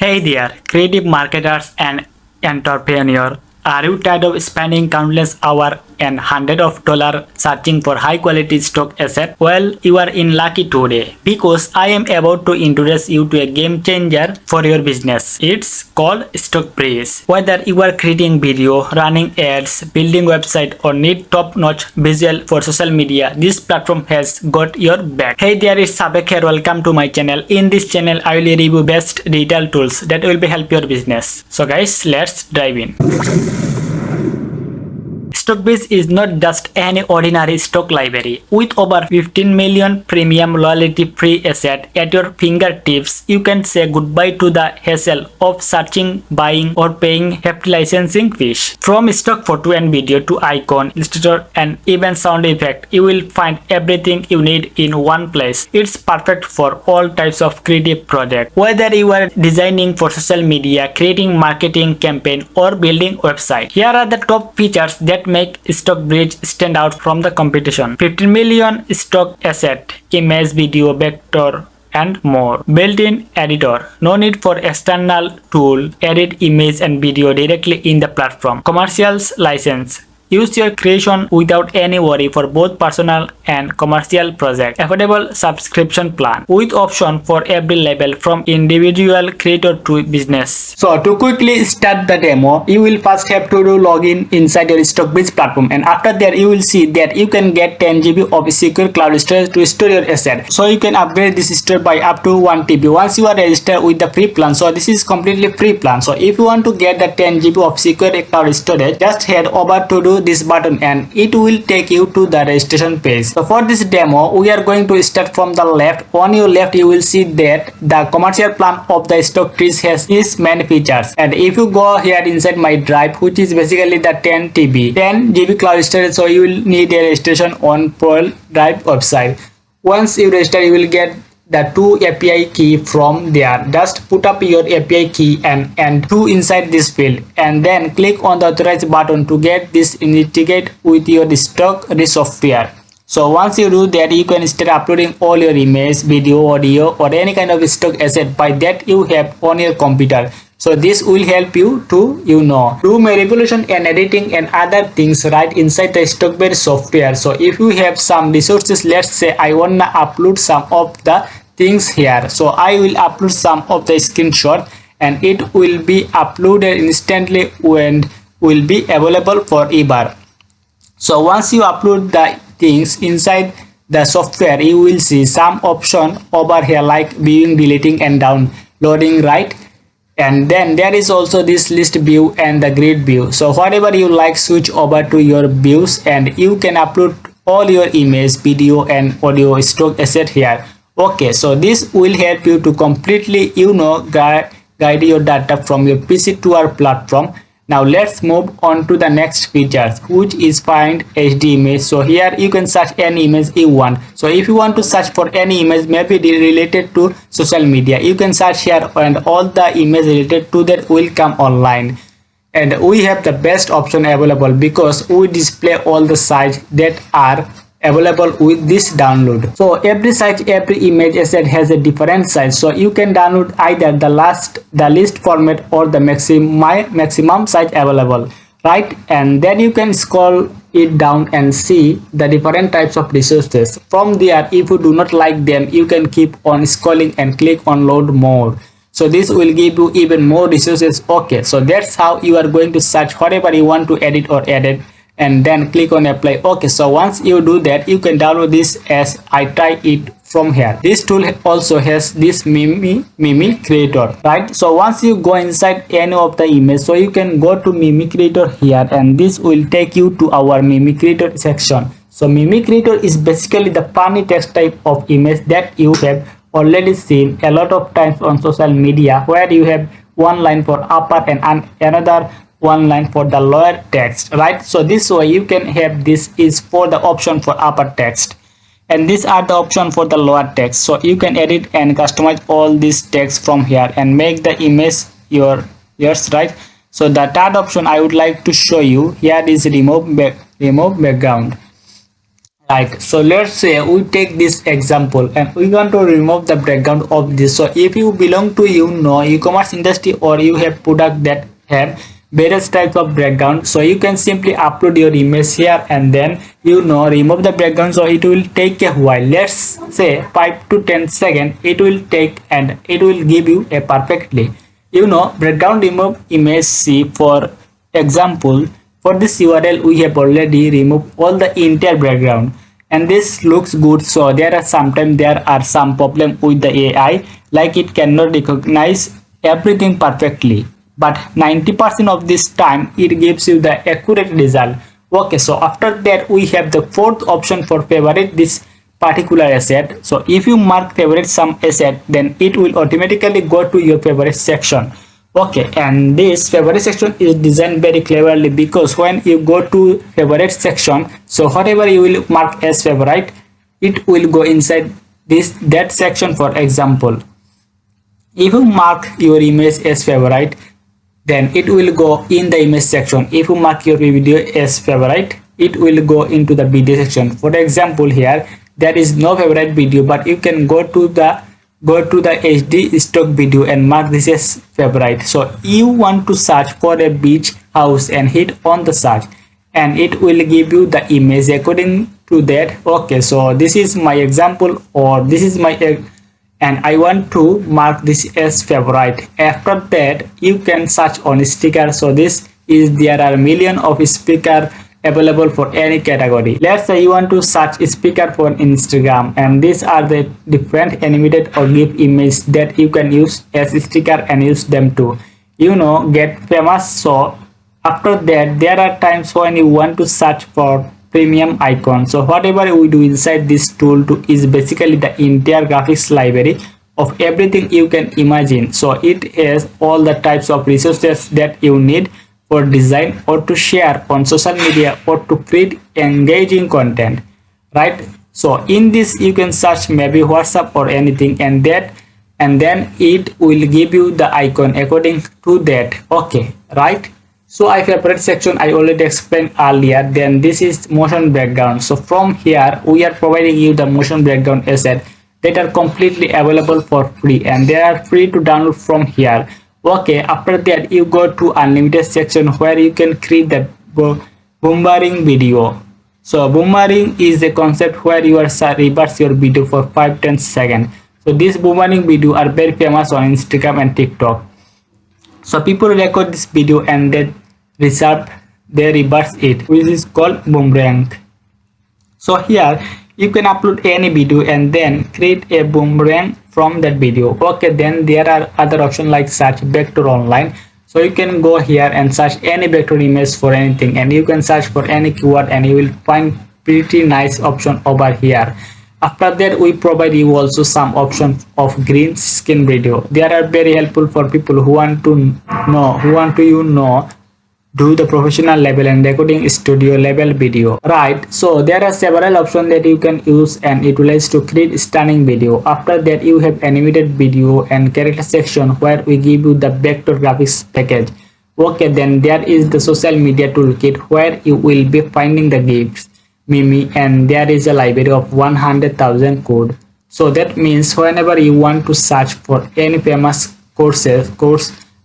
Hey there, creative marketers and entrepreneur. Are you tired of spending countless hours and hundreds of dollars searching for high quality stock asset? Well, you are in lucky today because I am about to introduce you to a game changer for your business. It's called StockBreeze. Whether you are creating video, running ads, building website or need top-notch visual for social media, this platform has got your back. Hey there, it's Sabek here. Welcome to my channel. In this channel, I will review best digital tools that will be help your business. So guys, let's dive in. StockBreeze is not just any ordinary stock library. With over 15 million premium loyalty-free assets at your fingertips, you can say goodbye to the hassle of searching, buying, or paying hefty licensing fees. From stock photo and video to icon, illustrator, and even sound effect, you will find everything you need in one place. It's perfect for all types of creative projects. Whether you are designing for social media, creating marketing campaign, or building website, here are the top features that make StockBreeze stand out from the competition. 15 million stock asset, image, video, vector, and more. Built-in editor. No need for external tool. Edit image and video directly in the platform. Commercials license. Use your creation without any worry for both personal and commercial projects. Affordable subscription plan with option for every level from individual creator to business. So to quickly start the demo, you will first have to do login inside your StockBreeze platform, and after that you will see that you can get 10 GB of secure cloud storage to store your asset. So you can upgrade this storage by up to 1 TB once you are registered with the free plan. So this is completely free plan. So if you want to get the 10 GB of secure cloud storage, just head over to this button and it will take you to the registration page. So for this demo, we are going to start from the left. On your left, you will see that the commercial plan of the StockBreeze has these main features. And if you go here inside my drive, which is basically the 10 TB, 10 GB cloud storage, so you will need a registration on Pearl Drive website. Once you register, you will get the 2 API key from there. Just put up your API key and 2 inside this field, and then click on the authorize button to get this integrate with your StockBreeze software. So once you do that, you can start uploading all your image, video, audio, or any kind of stock asset by that you have on your computer. So this will help you to do manipulation and editing and other things right inside the StockBreeze software. So if you have some resources, let's say I wanna upload some of the things here, so I will upload some of the screenshot and it will be uploaded instantly and will be available forever. So once you upload the things inside the software, you will see some option over here like viewing, deleting, and downloading, right? And then there is also this list view and the grid view. So whatever you like, switch over to your views and you can upload all your image, video, and audio stock asset here. Okay, so this will help you to completely guide your data from your PC to our platform. Now let's move on to the next feature, which is find HD image. So here you can search any image you want. So if you want to search for any image maybe related to social media, you can search here and all the image related to that will come online. And we have the best option available because we display all the sites that are available with this download. So every site, every image asset has a different size, so you can download either the list format or the maximum size available, right? And then you can scroll it down and see the different types of resources. From there, if you do not like them, you can keep on scrolling and click on load more. So this will give you even more resources. Okay, so that's how you are going to search whatever you want to edit or edit, and then click on apply. Okay, so once you do that, you can download this as I try it from here. This tool also has this Mimi creator, right? So once you go inside any of the image, so you can go to Mimi creator here and this will take you to our Mimi creator section. So Mimi creator is basically the funny text type of image that you have already seen a lot of times on social media, where you have one line for upper and another one line for the lower text, right? So this way you can have this is for the option for upper text and these are the option for the lower text. So you can edit and customize all this text from here and make the image yours, right? So the third option I would like to show you here is remove background. Right, so let's say we take this example and we want to remove the background of this. So if you belong to e-commerce industry, or you have product that have various types of background, so you can simply upload your image here and then remove the background. So it will take a while, let's say 5 to 10 seconds it will take, and it will give you a perfectly background remove image. See, for example, for this URL we have already removed all the entire background and this looks good. So there are some problem with the AI, like it cannot recognize everything perfectly, but 90% of this time it gives you the accurate result. Okay, so after that we have the fourth option for favorite this particular asset. So if you mark favorite some asset, then it will automatically go to your favorite section. Okay, and this favorite section is designed very cleverly, because when you go to favorite section, so whatever you will mark as favorite, it will go inside that section. For example, if you mark your image as favorite, then it will go in the image section. If you mark your video as favorite, it will go into the video section. For example, here there is no favorite video, but you can go to the HD stock video and mark this as favorite. So you want to search for a beach house and hit on the search, and it will give you the image according to that. Okay, so this is my example, or this is my and I want to mark this as favorite. After that you can search on sticker. So this is, there are million of sticker available for any category. Let's say you want to search speaker for Instagram, and these are the different animated or GIF images that you can use as sticker and use them to get famous. So after that there are times when you want to search for premium icon. So whatever we do inside this tool is basically the entire graphics library of everything you can imagine. So it has all the types of resources that you need for design, or to share on social media, or to create engaging content, right? So in this you can search maybe WhatsApp or anything, and then it will give you the icon according to that. Okay, right? So I favorite section I already explained earlier. Then this is motion background. So from here we are providing you the motion background asset that are completely available for free, and they are free to download from here. Okay, after that you go to unlimited section, where you can create the boomerang video. So boomerang is a concept where you are reverse your video for 5-10 seconds. So these boomerang video are very famous on Instagram and TikTok. So people record this video and then they reverse it, which is called boomerang. So here you can upload any video and then create a boomerang from that video. Okay, then there are other options like search vector online. So you can go here and search any vector image for anything, and you can search for any keyword and you will find pretty nice option over here. After that we provide you also some options of green screen video. They are very helpful for people who want to do the professional level and recording studio level video, right? So there are several options that you can use and utilize to create stunning video. After that you have animated video and character section, where we give you the vector graphics package. Okay, then there is the social media toolkit, where you will be finding the GIFs, meme, and there is a library of 100,000 code. So that means whenever you want to search for any famous course,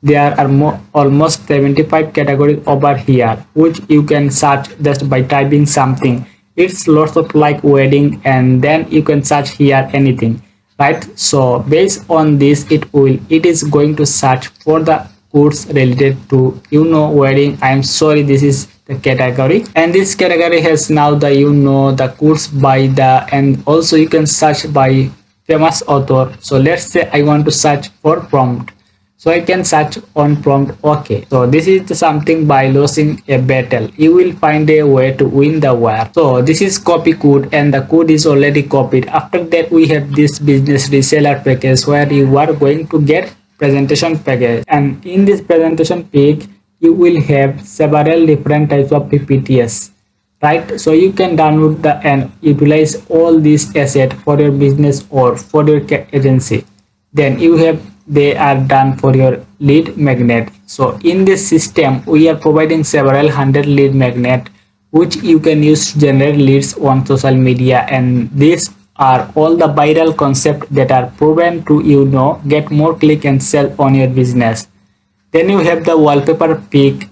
there are almost 75 categories over here, which you can search just by typing something. It's lots of like wedding, and then you can search here anything, right? So based on this, it is going to search for the course related to wedding. I'm sorry, this is the category, and this category has now the the course by the, and also you can search by famous author. So let's say I want to search for prompt. So I can search on prompt. Okay, so this is something by losing a battle. You will find a way to win the war. So this is copy code, and the code is already copied. After that we have this business reseller package, where you are going to get presentation package, and in this presentation page you will have several different types of PPTs, right? So you can download and utilize all these assets for your business or for your agency. Then you have, they are done for your lead magnet. So in this system we are providing several hundred lead magnet which you can use to generate leads on social media, and these are all the viral concepts that are proven to get more click and sell on your business. Then you have the wallpaper pick,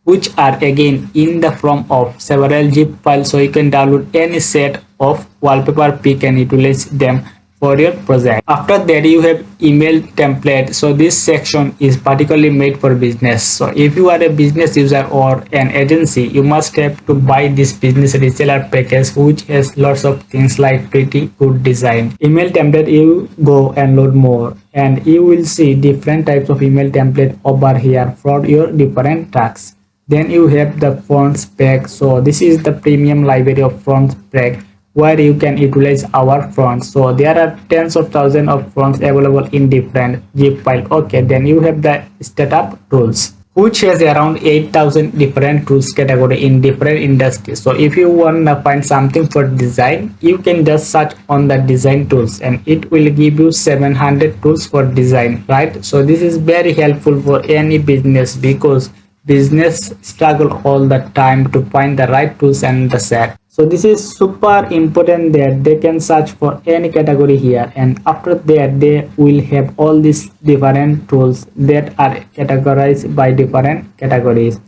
which are again in the form of several zip files, so you can download any set of wallpaper pick and utilize them for your project. After that, you have email template. So this section is particularly made for business. So if you are a business user or an agency, you must have to buy this business reseller package, which has lots of things like pretty good design. Email template, you go and load more, and you will see different types of email template over here for your different tasks. Then you have the fonts pack. So this is the premium library of fonts pack, where you can utilize our fonts. So there are tens of thousands of fonts available in different zip file. Okay, then you have the startup tools, which has around 8,000 different tools category in different industries. So if you want to find something for design, you can just search on the design tools and it will give you 700 tools for design, right? So this is very helpful for any business, because business struggle all the time to find the right tools and the set. So this is super important that they can search for any category here, and after that they will have all these different tools that are categorized by different categories.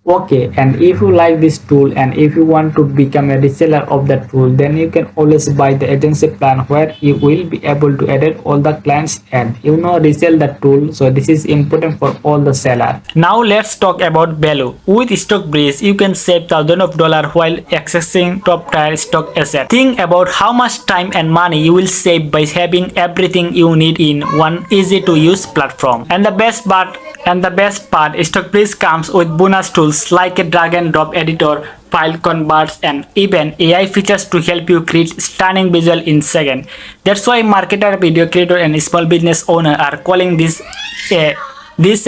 Okay, and if you like this tool and if you want to become a reseller of that tool, then you can always buy the agency plan, where you will be able to edit all the clients and resell the tool. So this is important for all the seller. Now let's talk about value. With StockBreeze, you can save thousands of dollars while accessing top tier stock assets. Think about how much time and money you will save by having everything you need in one easy to use platform. And the best part, StockBreeze comes with bonus tools like a drag and drop editor, file converts, and even AI features to help you create stunning visual in seconds. That's why marketer, video creator, and small business owner are calling this a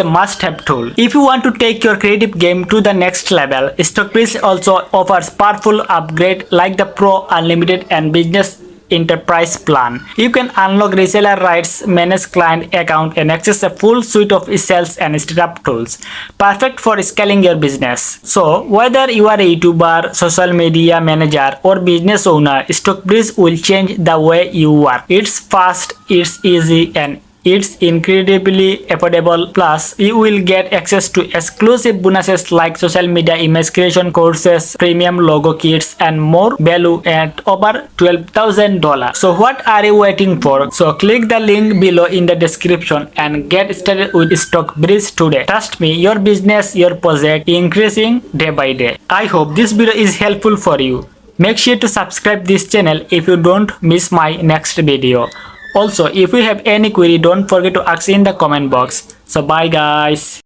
must-have tool. If you want to take your creative game to the next level, StockBreeze also offers powerful upgrades like the Pro, Unlimited, and Business Enterprise plan. You can unlock reseller rights, manage client account, and access a full suite of sales and startup tools, perfect for scaling your business. So whether you are a YouTuber, social media manager, or business owner, StockBreeze will change the way you work. It's fast, it's easy, and it's incredibly affordable. Plus, you will get access to exclusive bonuses like social media image creation courses, premium logo kits, and more, value at over $12,000. So what are you waiting for? So click the link below in the description and get started with StockBreeze today. Trust me, your business, your project increasing day by day. I hope this video is helpful for you. Make sure to subscribe this channel if you don't miss my next video. Also, if you have any query, don't forget to ask in the comment box. So bye guys.